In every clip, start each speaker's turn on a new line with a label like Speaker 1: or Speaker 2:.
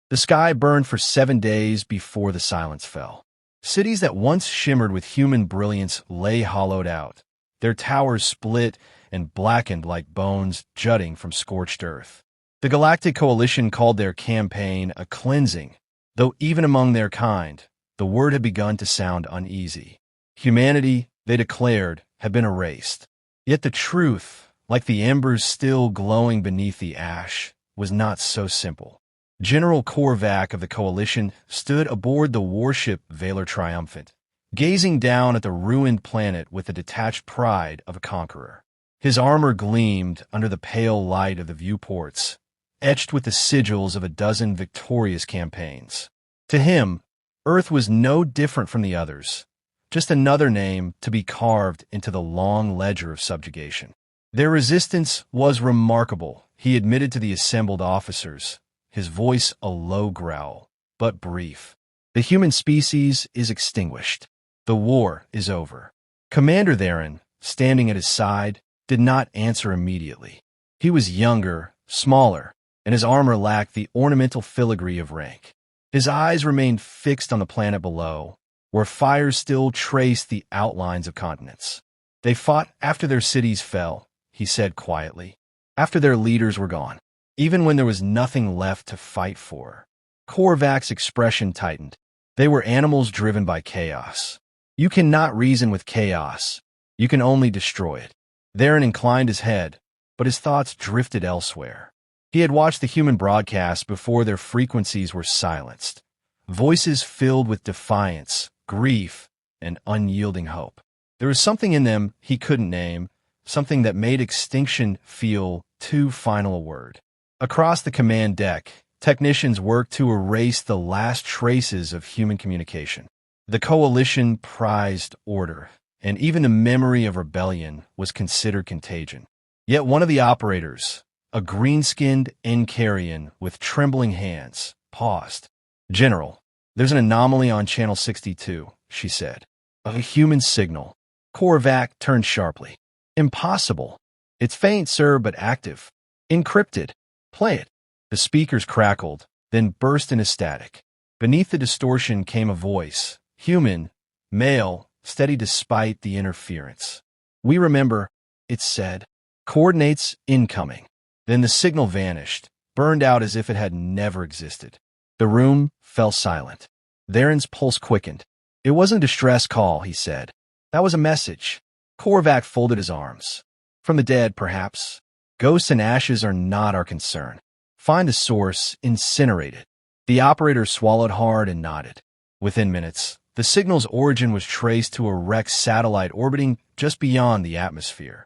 Speaker 1: The sky burned for 7 days before the silence fell. Cities that once shimmered with human brilliance lay hollowed out, their towers split and blackened like bones jutting from scorched earth. The Galactic Coalition called their campaign a cleansing, though even among their kind, the word had begun to sound uneasy. Humanity, they declared, had been erased. Yet the truth, like the embers still glowing beneath the ash, was not so simple. General Korvac of the Coalition stood aboard the warship Valor Triumphant, gazing down at the ruined planet with the detached pride of a conqueror. His armor gleamed under the pale light of the viewports, etched with the sigils of a dozen victorious campaigns. To him, Earth was no different from the others, just another name to be carved into the long ledger of subjugation. Their resistance was remarkable, he admitted to the assembled officers, his voice a low growl, but brief. The human species is extinguished. The war is over. Commander Theron, standing at his side, did not answer immediately. He was younger, smaller, and his armor lacked the ornamental filigree of rank. His eyes remained fixed on the planet below, where fires still traced the outlines of continents. They fought after their cities fell, he said quietly, after their leaders were gone, even when there was nothing left to fight for. Korvac's expression tightened. They were animals driven by chaos. You cannot reason with chaos. You can only destroy it. Theron inclined his head, but his thoughts drifted elsewhere. He had watched the human broadcast before their frequencies were silenced. Voices filled with defiance, grief, and unyielding hope. There was something in them he couldn't name, something that made extinction feel too final a word. Across the command deck, technicians worked to erase the last traces of human communication. The Coalition prized order, and even the memory of rebellion was considered contagion. Yet one of the operators, a green-skinned Encarian with trembling hands, paused. "General, there's an anomaly on Channel 62, she said. A human signal." Korvac turned sharply. "Impossible. It's faint, sir, but active. Encrypted. Play it." The speakers crackled, then burst into static. Beneath the distortion came a voice, human, male, steady despite the interference. "We remember," it said. "Coordinates incoming." Then the signal vanished, burned out as if it had never existed. The room fell silent. Theron's pulse quickened. "It wasn't a distress call," he said. "That was a message." Korvac folded his arms. "From the dead, perhaps. Ghosts and ashes are not our concern. Find the source, incinerate it." The operator swallowed hard and nodded. Within minutes, the signal's origin was traced to a wrecked satellite orbiting just beyond the atmosphere.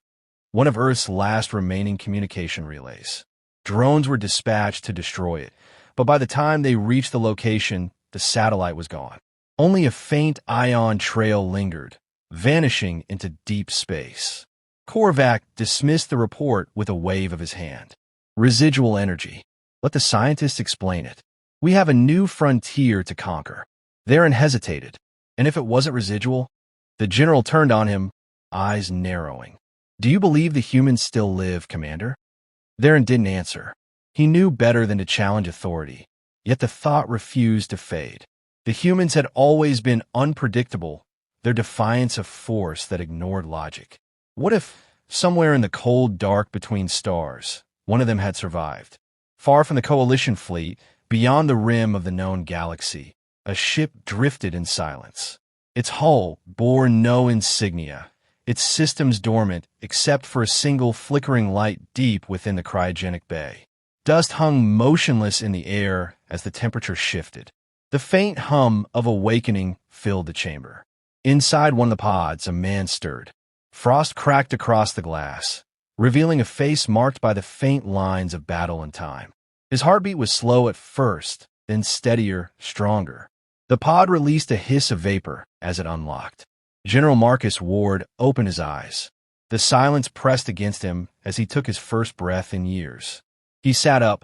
Speaker 1: One of Earth's last remaining communication relays. Drones were dispatched to destroy it, but by the time they reached the location, the satellite was gone. Only a faint ion trail lingered, vanishing into deep space. Korvac dismissed the report with a wave of his hand. "Residual energy. Let the scientists explain it. We have a new frontier to conquer." Theron hesitated. "And if it wasn't residual?" The general turned on him, eyes narrowing. "Do you believe the humans still live, Commander?" Theron didn't answer. He knew better than to challenge authority, yet the thought refused to fade. The humans had always been unpredictable, their defiance of force that ignored logic. What if, somewhere in the cold dark between stars, one of them had survived? Far from the Coalition fleet, beyond the rim of the known galaxy, a ship drifted in silence. Its hull bore no insignia, its systems dormant except for a single flickering light deep within the cryogenic bay. Dust hung motionless in the air as the temperature shifted. The faint hum of awakening filled the chamber. Inside one of the pods, a man stirred. Frost cracked across the glass, revealing a face marked by the faint lines of battle and time. His heartbeat was slow at first, then steadier, stronger. The pod released a hiss of vapor as it unlocked. General Marcus Ward opened his eyes. The silence pressed against him as he took his first breath in years. He sat up,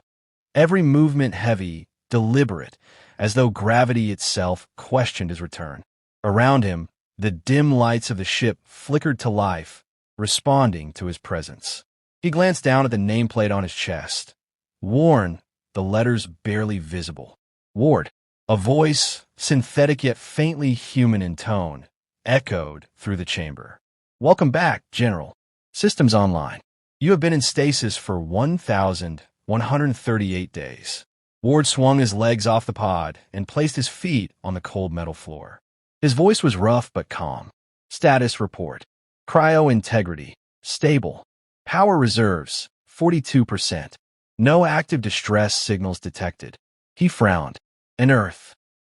Speaker 1: every movement heavy, deliberate, as though gravity itself questioned his return. Around him, the dim lights of the ship flickered to life, responding to his presence. He glanced down at the nameplate on his chest. Worn, the letters barely visible. Ward. A voice, synthetic yet faintly human in tone, echoed through the chamber. Welcome back, General. Systems online. You have been in stasis for 1,138 days. Ward swung his legs off the pod and placed his feet on the cold metal floor. His voice was rough but calm. Status report. Cryo integrity. Stable. Power reserves. 42%. No active distress signals detected. He frowned. An Earth.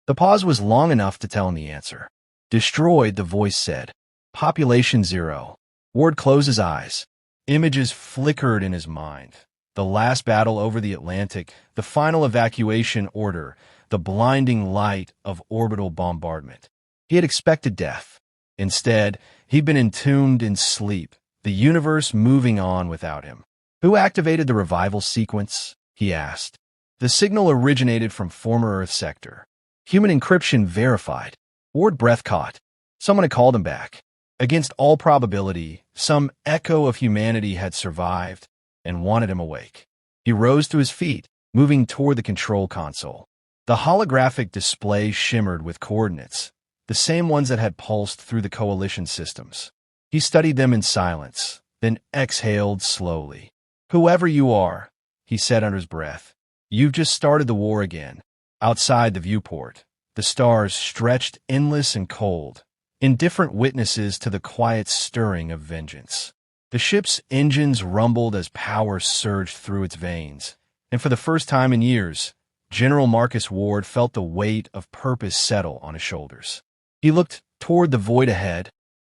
Speaker 1: The pause was long enough to tell him the answer. Destroyed, the voice said. Population 0. Ward closed his eyes. Images flickered in his mind. The last battle over the Atlantic, the final evacuation order, the blinding light of orbital bombardment. He had expected death. Instead, he'd been entombed in sleep, the universe moving on without him. Who activated the revival sequence? He asked. The signal originated from former Earth sector. Human encryption verified. Ward breath caught. Someone had called him back. Against all probability, some echo of humanity had survived and wanted him awake. He rose to his feet, moving toward the control console. The holographic display shimmered with coordinates, the same ones that had pulsed through the Coalition systems. He studied them in silence, then exhaled slowly. Whoever you are, he said under his breath, you've just started the war again. Outside the viewport, the stars stretched endless and cold, indifferent witnesses to the quiet stirring of vengeance. The ship's engines rumbled as power surged through its veins, and for the first time in years, General Marcus Ward felt the weight of purpose settle on his shoulders. He looked toward the void ahead,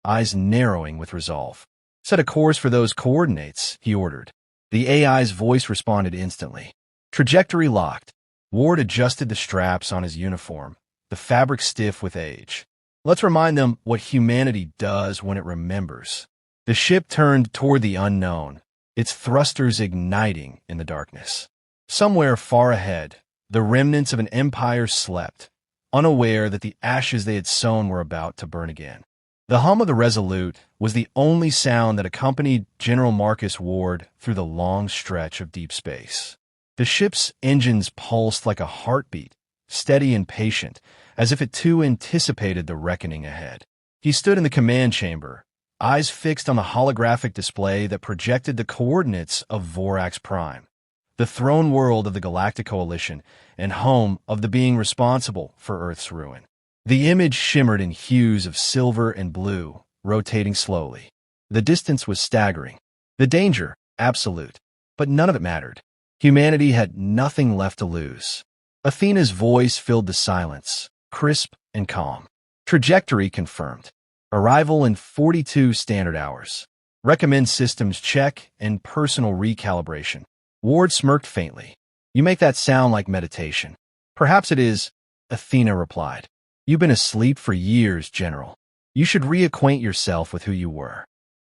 Speaker 1: eyes narrowing with resolve. Set a course for those coordinates, he ordered. The AI's voice responded instantly. Trajectory locked. Ward adjusted the straps on his uniform, the fabric stiff with age. Let's remind them what humanity does when it remembers. The ship turned toward the unknown, its thrusters igniting in the darkness. Somewhere far ahead, the remnants of an empire slept, unaware that the ashes they had sown were about to burn again. The hum of the Resolute was the only sound that accompanied General Marcus Ward through the long stretch of deep space. The ship's engines pulsed like a heartbeat, steady and patient, as if it too anticipated the reckoning ahead. He stood in the command chamber, eyes fixed on the holographic display that projected the coordinates of Vorax Prime, the throne world of the Galactic Coalition and home of the being responsible for Earth's ruin. The image shimmered in hues of silver and blue, rotating slowly. The distance was staggering. The danger, absolute. But none of it mattered. Humanity had nothing left to lose. Athena's voice filled the silence, crisp and calm. Trajectory confirmed. Arrival in 42 standard hours. Recommend systems check and personal recalibration. Ward smirked faintly. You make that sound like meditation. Perhaps it is, Athena replied. You've been asleep for years, General. You should reacquaint yourself with who you were.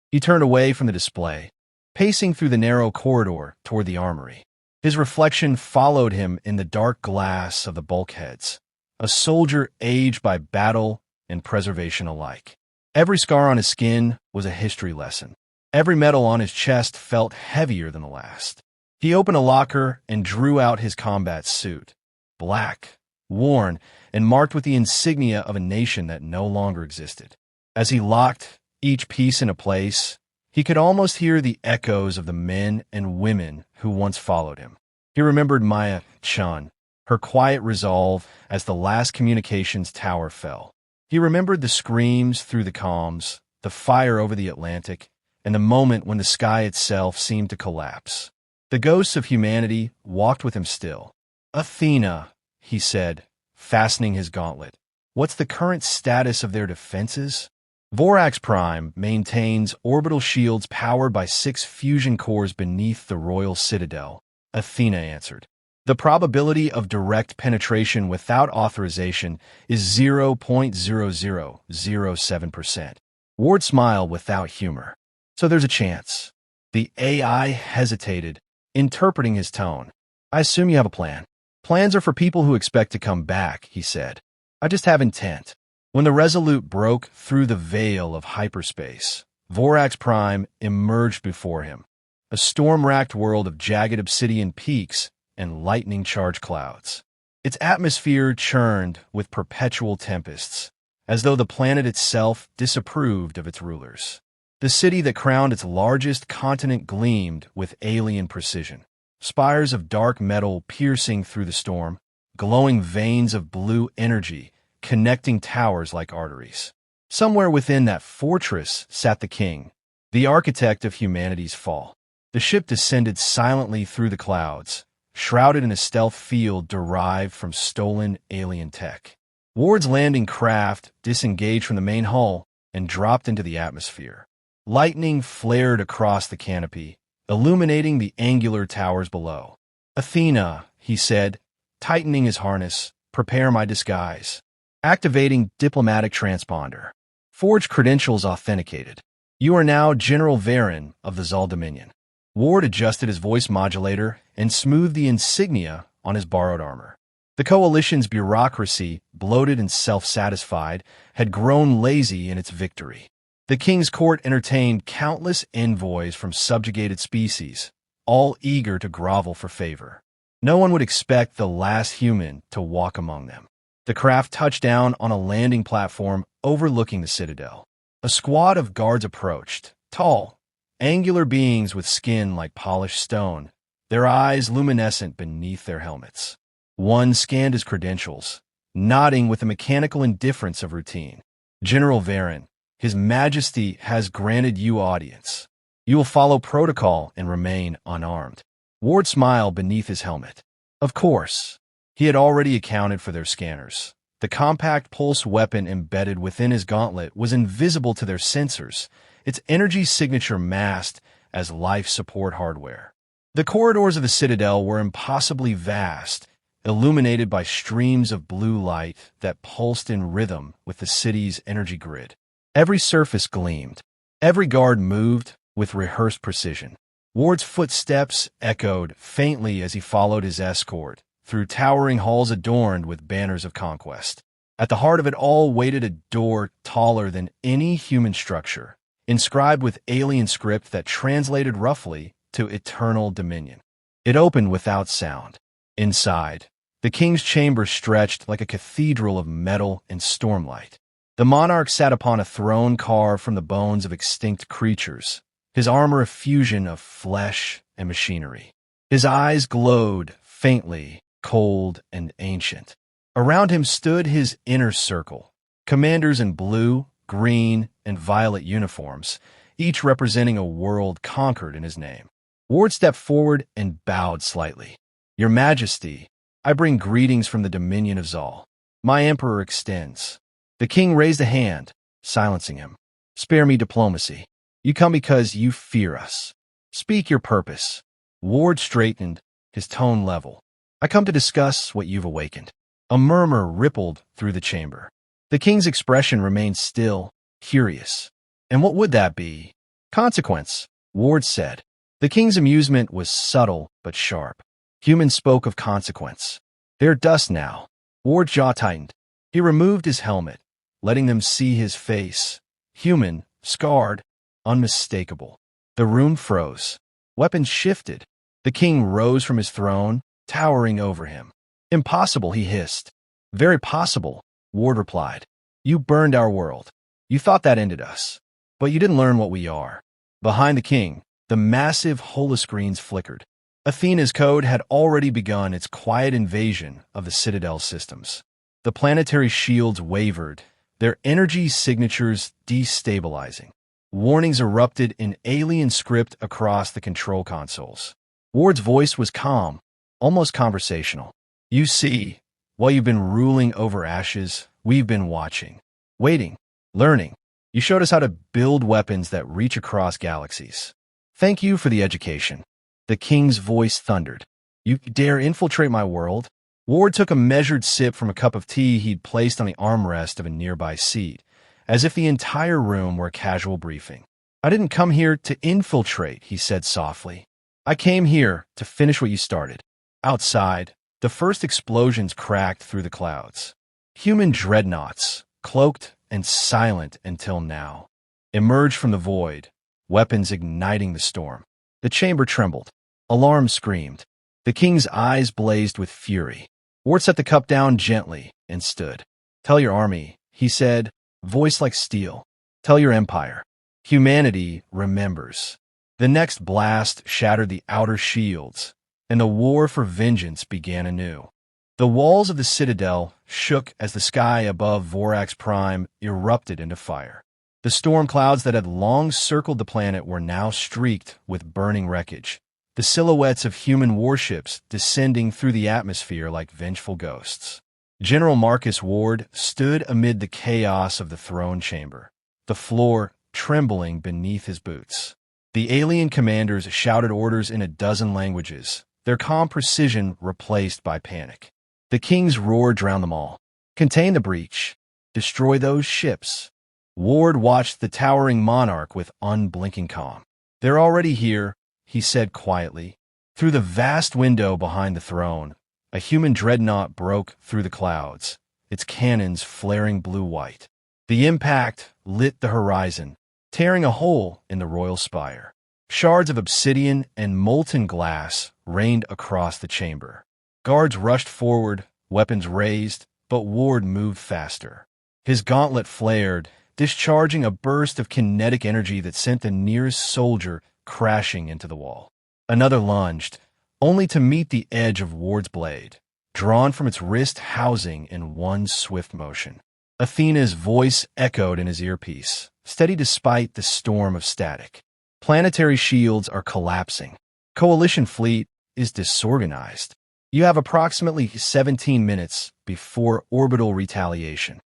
Speaker 1: He turned away from the display, pacing through the narrow corridor toward the armory. His reflection followed him in the dark glass of the bulkheads, a soldier aged by battle and preservation alike. Every scar on his skin was a history lesson. Every metal on his chest felt heavier than the last. He opened a locker and drew out his combat suit, black, worn, and marked with the insignia of a nation that no longer existed. As he locked each piece into place, he could almost hear the echoes of the men and women who once followed him. He remembered Maya Chun, her quiet resolve as the last communications tower fell. He remembered the screams through the comms, the fire over the Atlantic, and the moment when the sky itself seemed to collapse. The ghosts of humanity walked with him still. Athena, he said, fastening his gauntlet. What's the current status of their defenses? Vorax Prime maintains orbital shields powered by 6 fusion cores beneath the royal citadel, Athena answered. The probability of direct penetration without authorization is 0.0007%. Ward smiled without humor. So there's a chance. The AI hesitated, interpreting his tone. I assume you have a plan. Plans are for people who expect to come back, he said. I just have intent. When the Resolute broke through the veil of hyperspace, Vorax Prime emerged before him, a storm-racked world of jagged obsidian peaks and lightning-charged clouds. Its atmosphere churned with perpetual tempests, as though the planet itself disapproved of its rulers. The city that crowned its largest continent gleamed with alien precision. Spires of dark metal piercing through the storm, glowing veins of blue energy connecting towers like arteries. Somewhere within that fortress sat the king, the architect of humanity's fall. The ship descended silently through the clouds, shrouded in a stealth field derived from stolen alien tech. Ward's landing craft disengaged from the main hull and dropped into the atmosphere. Lightning flared across the canopy, illuminating the angular towers below. "Athena," he said, tightening his harness, "prepare my disguise." Activating diplomatic transponder. Forged credentials authenticated. "You are now General Varen of the Zal Dominion." Ward adjusted his voice modulator and smoothed the insignia on his borrowed armor. The Coalition's bureaucracy, bloated and self-satisfied, had grown lazy in its victory. The king's court entertained countless envoys from subjugated species, all eager to grovel for favor. No one would expect the last human to walk among them. The craft touched down on a landing platform overlooking the citadel. A squad of guards approached, tall, angular beings with skin like polished stone, their eyes luminescent beneath their helmets. One scanned his credentials, nodding with the mechanical indifference of routine. "General Varen, His Majesty has granted you audience. You will follow protocol and remain unarmed." Ward smiled beneath his helmet. Of course. He had already accounted for their scanners. The compact pulse weapon embedded within his gauntlet was invisible to their sensors, its energy signature masked as life support hardware. The corridors of the citadel were impossibly vast, illuminated by streams of blue light that pulsed in rhythm with the city's energy grid. Every surface gleamed. Every guard moved with rehearsed precision. Ward's footsteps echoed faintly as he followed his escort through towering halls adorned with banners of conquest. At the heart of it all waited a door taller than any human structure, inscribed with alien script that translated roughly to eternal dominion. It opened without sound. Inside, the king's chamber stretched like a cathedral of metal and stormlight. The monarch sat upon a throne carved from the bones of extinct creatures, his armor a fusion of flesh and machinery. His eyes glowed faintly, cold and ancient. Around him stood his inner circle, commanders in blue, green, and violet uniforms, each representing a world conquered in his name. Ward stepped forward and bowed slightly. "Your Majesty, I bring greetings from the Dominion of Zal. My Emperor extends." The king raised a hand, silencing him. "Spare me diplomacy. You come because you fear us. Speak your purpose." Ward straightened, his tone level. "I come to discuss what you've awakened." A murmur rippled through the chamber. The king's expression remained still, curious. "And what would that be?" "Consequence," Ward said. The king's amusement was subtle but sharp. Humans spoke of consequence. "They're dust now." Ward's jaw tightened. He removed his helmet, letting them see his face. Human, scarred, unmistakable. The room froze. Weapons shifted. The king rose from his throne, towering over him. "Impossible," he hissed. "Very possible," Ward replied. "You burned our world. You thought that ended us. But you didn't learn what we are." Behind the king, the massive holoscreens flickered. Athena's code had already begun its quiet invasion of the Citadel systems. The planetary shields wavered, their energy signatures destabilizing. Warnings erupted in alien script across the control consoles. Ward's voice was calm, almost conversational. "You see, while you've been ruling over ashes, we've been watching, waiting, learning. You showed us how to build weapons that reach across galaxies. Thank you for the education." The king's voice thundered. "You dare infiltrate my world?" Ward took a measured sip from a cup of tea he'd placed on the armrest of a nearby seat, as if the entire room were a casual briefing. "I didn't come here to infiltrate," he said softly. "I came here to finish what you started." Outside, the first explosions cracked through the clouds. Human dreadnoughts, cloaked and silent until now, emerged from the void, weapons igniting the storm. The chamber trembled. Alarm screamed. The king's eyes blazed with fury. Ward set the cup down gently and stood. "Tell your army," he said, voice like steel. "Tell your empire. Humanity remembers." The next blast shattered the outer shields, and the war for vengeance began anew. The walls of the citadel shook as the sky above Vorax Prime erupted into fire. The storm clouds that had long circled the planet were now streaked with burning wreckage, the silhouettes of human warships descending through the atmosphere like vengeful ghosts. General Marcus Ward stood amid the chaos of the throne chamber, the floor trembling beneath his boots. The alien commanders shouted orders in a dozen languages, their calm precision replaced by panic. The king's roar drowned them all. "Contain the breach. Destroy those ships." Ward watched the towering monarch with unblinking calm. "They're already here," he said quietly. Through the vast window behind the throne, a human dreadnought broke through the clouds, its cannons flaring blue-white. The impact lit the horizon, tearing a hole in the royal spire. Shards of obsidian and molten glass rained across the chamber. Guards rushed forward, weapons raised, but Ward moved faster. His gauntlet flared, discharging a burst of kinetic energy that sent the nearest soldier crashing into the wall. Another lunged, only to meet the edge of Ward's blade, drawn from its wrist housing in one swift motion. Athena's voice echoed in his earpiece, steady despite the storm of static. "Planetary shields are collapsing. Coalition fleet is disorganized. You have approximately 17 minutes before orbital retaliation."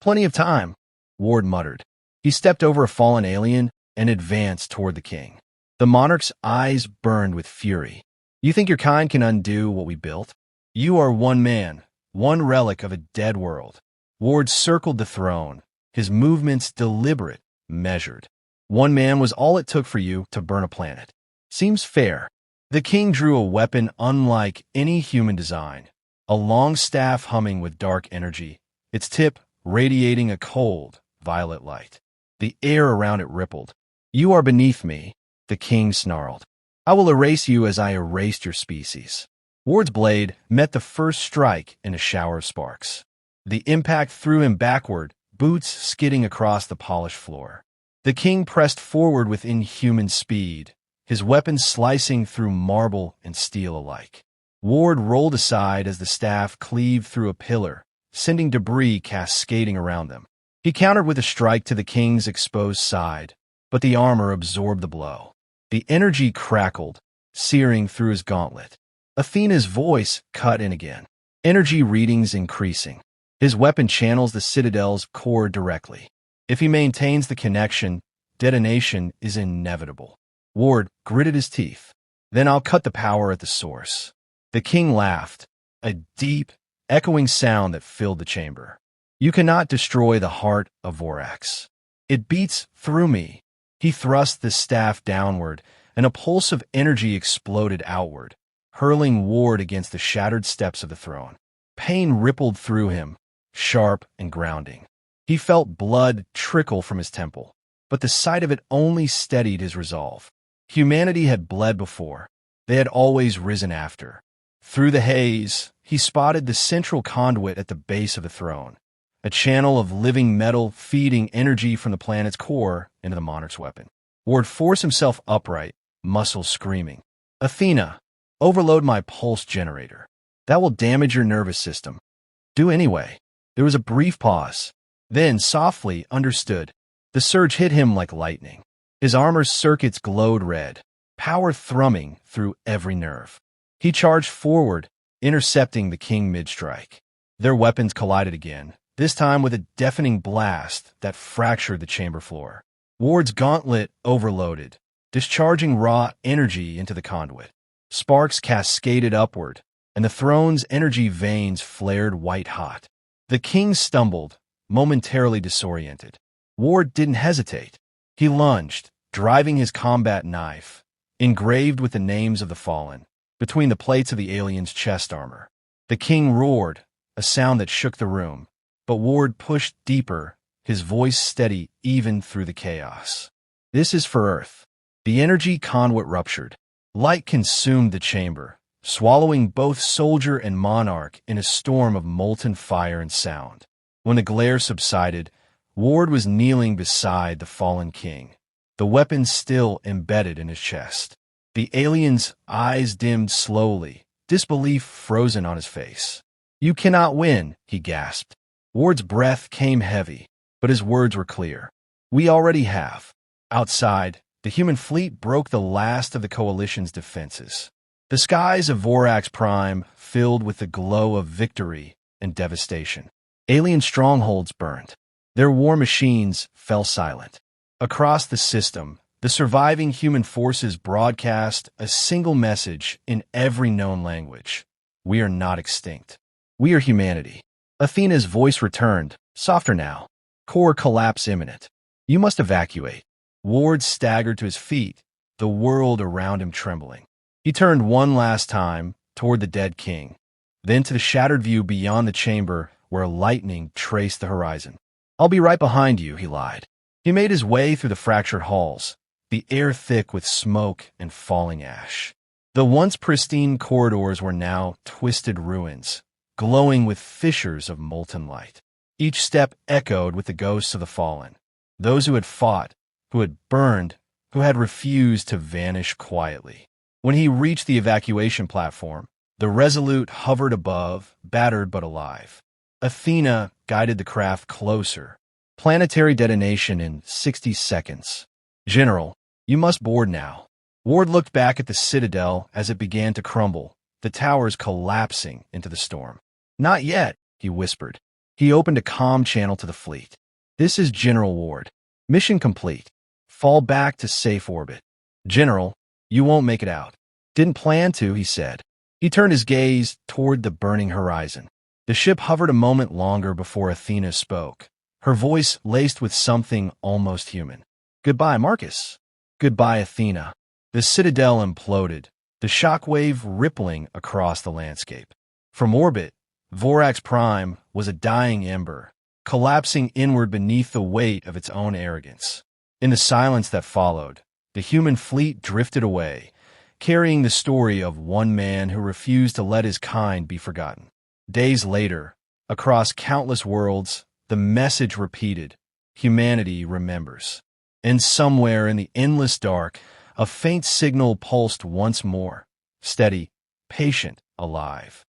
Speaker 1: "Plenty of time," Ward muttered. He stepped over a fallen alien and advanced toward the king. The monarch's eyes burned with fury. "You think your kind can undo what we built? You are one man, one relic of a dead world." Ward circled the throne, his movements deliberate, measured. "One man was all it took for you to burn a planet. Seems fair." The king drew a weapon unlike any human design, a long staff humming with dark energy, its tip radiating a cold, violet light. The air around it rippled. "You are beneath me," the king snarled. "I will erase you as I erased your species." Ward's blade met the first strike in a shower of sparks. The impact threw him backward, boots skidding across the polished floor. The king pressed forward with inhuman speed, his weapon slicing through marble and steel alike. Ward rolled aside as the staff cleaved through a pillar, sending debris cascading around them. He countered with a strike to the king's exposed side, but the armor absorbed the blow. The energy crackled, searing through his gauntlet. Athena's voice cut in again, energy readings increasing. His weapon channels the citadel's core directly. If he maintains the connection, detonation is inevitable. Ward gritted his teeth. "Then I'll cut the power at the source." The king laughed, a deep, echoing sound that filled the chamber. "You cannot destroy the heart of Vorax. It beats through me." He thrust the staff downward, and a pulse of energy exploded outward, hurling Ward against the shattered steps of the throne. Pain rippled through him, sharp and grounding. He felt blood trickle from his temple, but the sight of it only steadied his resolve. Humanity had bled before. They had always risen after. Through the haze, he spotted the central conduit at the base of the throne, a channel of living metal feeding energy from the planet's core into the monarch's weapon. Ward forced himself upright, muscles screaming. "Athena, overload my pulse generator. That will damage your nervous system." "Do anyway." There was a brief pause. Then, softly, understood. The surge hit him like lightning. His armor's circuits glowed red, power thrumming through every nerve. He charged forward, intercepting the king mid-strike. Their weapons collided again, this time with a deafening blast that fractured the chamber floor. Ward's gauntlet overloaded, discharging raw energy into the conduit. Sparks cascaded upward, and the throne's energy veins flared white-hot. The king stumbled, momentarily disoriented. Ward didn't hesitate. He lunged, driving his combat knife, engraved with the names of the fallen, between the plates of the alien's chest armor. The king roared, a sound that shook the room, but Ward pushed deeper, his voice steady even through the chaos. "This is for Earth." The energy conduit ruptured. Light consumed the chamber, swallowing both soldier and monarch in a storm of molten fire and sound. When the glare subsided, Ward was kneeling beside the fallen king, the weapon still embedded in his chest. The alien's eyes dimmed slowly, disbelief frozen on his face. "You cannot win," he gasped. Ward's breath came heavy, but his words were clear. "We already have." Outside, the human fleet broke the last of the Coalition's defenses. The skies of Vorax Prime filled with the glow of victory and devastation. Alien strongholds burned. Their war machines fell silent. Across the system, the surviving human forces broadcast a single message in every known language. "We are not extinct. We are humanity." Athena's voice returned, softer now. "Core collapse imminent. You must evacuate." Ward staggered to his feet, the world around him trembling. He turned one last time toward the dead king, then to the shattered view beyond the chamber where lightning traced the horizon. "I'll be right behind you," he lied. He made his way through the fractured halls, the air thick with smoke and falling ash. The once pristine corridors were now twisted ruins, glowing with fissures of molten light. Each step echoed with the ghosts of the fallen, those who had fought, who had burned, who had refused to vanish quietly. When he reached the evacuation platform, the Resolute hovered above, battered but alive. Athena guided the craft closer. Planetary detonation in 60 seconds. "General, you must board now." Ward looked back at the citadel as it began to crumble, the towers collapsing into the storm. "Not yet," he whispered. He opened a comm channel to the fleet. "This is General Ward. Mission complete. Fall back to safe orbit." "General, you won't make it out." "Didn't plan to," he said. He turned his gaze toward the burning horizon. The ship hovered a moment longer before Athena spoke, her voice laced with something almost human. "Goodbye, Marcus." "Goodbye, Athena." The citadel imploded, the shockwave rippling across the landscape. From orbit, Vorax Prime was a dying ember, collapsing inward beneath the weight of its own arrogance. In the silence that followed, the human fleet drifted away, carrying the story of one man who refused to let his kind be forgotten. Days later, across countless worlds, the message repeated: humanity remembers. And somewhere in the endless dark, a faint signal pulsed once more, steady, patient, alive.